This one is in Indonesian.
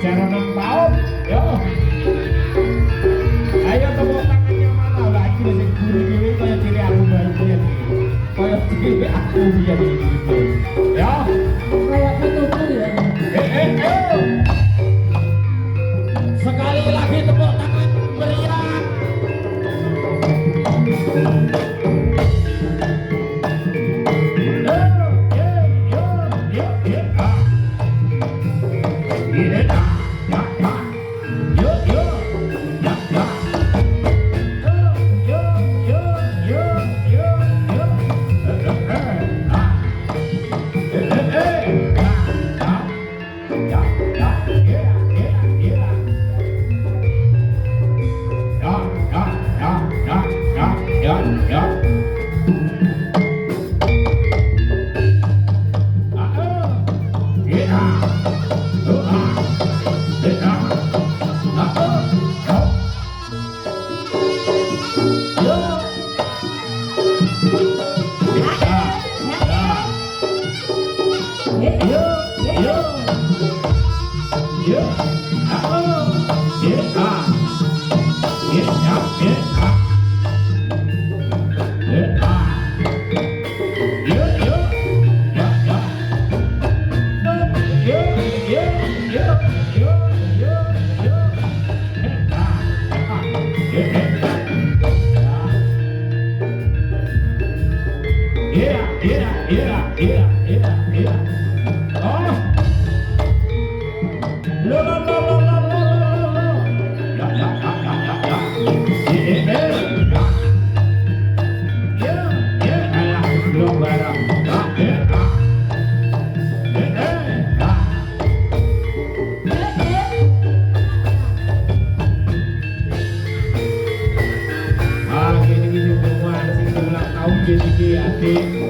Bicara 6 tahun, yo. Ayo tepuk tangan yang mana lagi sing guru dhewe kaya ciri aku baru biyen iki. Kaya ciri aku biyen iki. Yo. Kayak putuku ya. Yo. Sekali lagi tepuk tangan meriah. Gini-gini semua sing ulang tahun gini-gini adik